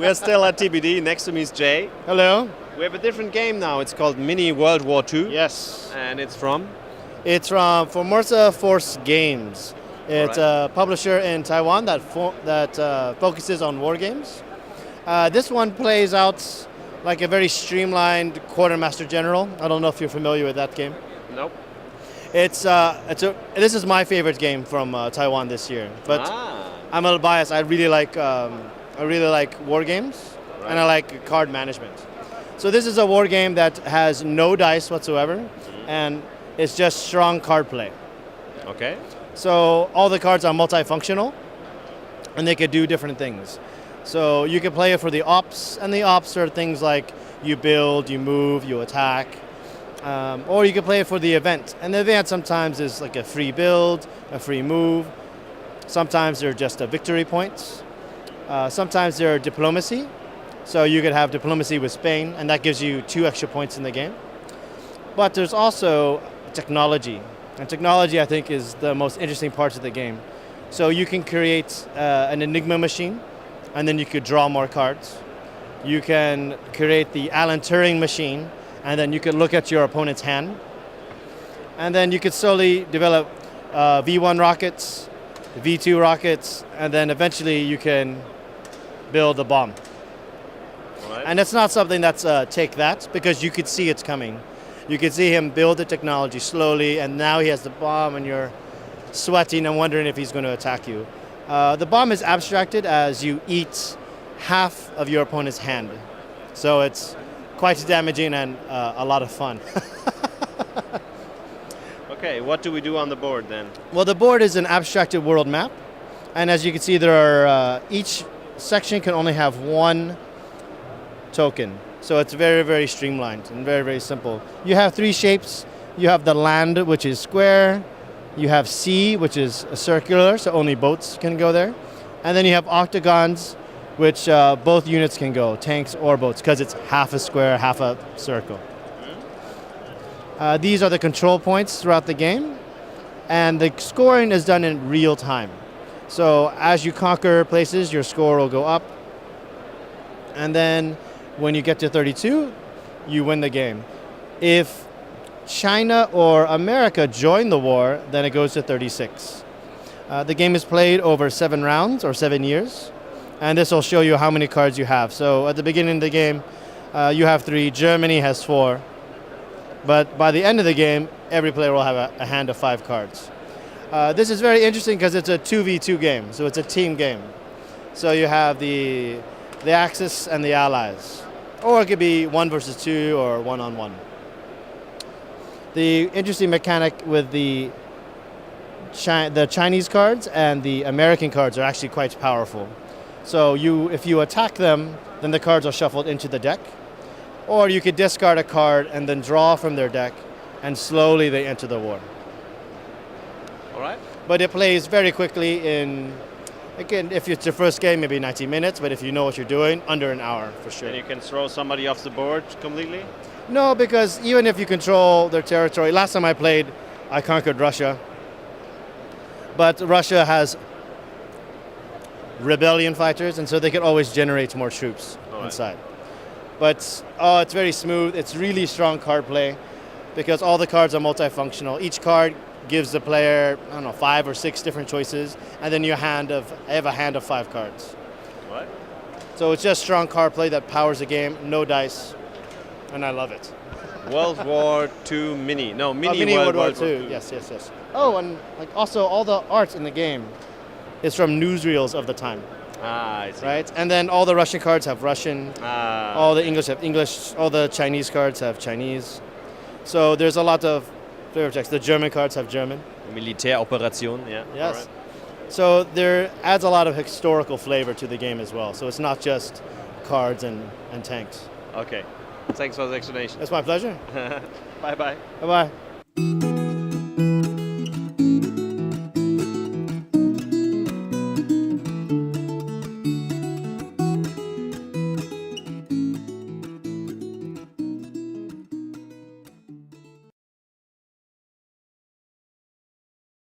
We're still at TBD. Next to me is Jay. Hello. We have a different game now. It's called Mini World War II. Yes. And it's from? It's from Formosa Force Games. It's a publisher in Taiwan that focuses on war games. This one plays out like a very streamlined Quartermaster General. I don't know if you're familiar with that game. Nope. This is my favorite game from Taiwan this year. But I'm a little biased. I really like war games, and I like card management. So this is a war game that has no dice whatsoever, and it's just strong card play. Okay. So all the cards are multifunctional, and they could do different things. So you can play it for the ops, and the ops are things like you build, you move, you attack, or you can play it for the event. And the event sometimes is like a free build, a free move. Sometimes they're just victory points. Sometimes they're diplomacy. So you could have diplomacy with Spain, and that gives you 2 extra points in the game. But there's also technology. And technology, I think, is the most interesting part of the game. So you can create an Enigma machine, and then you could draw more cards. You can create the Alan Turing machine, and then you could look at your opponent's hand. And then you could slowly develop V1 rockets, V2 rockets, and then eventually you can build a bomb. Right. And it's not something that's take that, because you could see it's coming. You could see him build the technology slowly, and now he has the bomb, and you're sweating and wondering if he's going to attack you. The bomb is abstracted as you eat half of your opponent's hand. So it's quite damaging and a lot of fun. Okay, what do we do on the board then? Well, the board is an abstracted world map. And as you can see, there are each section can only have 1 token. So it's very, very streamlined and very, very simple. You have 3 shapes. You have the land, which is square. You have sea, which is circular, so only boats can go there. And then you have octagons, which both units can go, tanks or boats, because it's half a square, half a circle. These are the control points throughout the game. And the scoring is done in real time. So as you conquer places, your score will go up. And then when you get to 32, you win the game. If China or America join the war, then it goes to 36. The game is played over 7 rounds or 7 years. And this will show you how many cards you have. So at the beginning of the game, you have 3. Germany has 4. But by the end of the game, every player will have a hand of 5 cards. This is very interesting because it's a 2v2 game, so it's a team game. So you have the Axis and the Allies. Or it could be 1 versus 2 or 1-on-1. The interesting mechanic with the Chinese cards and the American cards are actually quite powerful. So if you attack them, then the cards are shuffled into the deck. Or you could discard a card and then draw from their deck, and slowly they enter the war. All right. But it plays very quickly again, if it's your first game, maybe 90 minutes, but if you know what you're doing, under an hour for sure. And you can throw somebody off the board completely? No, because even if you control their territory, last time I played, I conquered Russia. But Russia has rebellion fighters, and so they can always generate more troops inside. But it's very smooth. It's really strong card play because all the cards are multifunctional. Each card gives the player, 5 or 6 different choices, and then you have a hand of 5 cards. What? So it's just strong card play that powers the game, no dice, and I love it. World War II Mini. No, Mini World War II. II. Yes. Oh, and also all the art in the game is from newsreels of the time. I see. Right? And then all the Russian cards have Russian. All the English have English. All the Chinese cards have Chinese. So there's a lot of flavor text. The German cards have German. Militäroperation, yeah. Yes. Right. So there adds a lot of historical flavor to the game as well. So it's not just cards and tanks. Okay. Thanks for the explanation. That's my pleasure. Bye-bye. Bye-bye.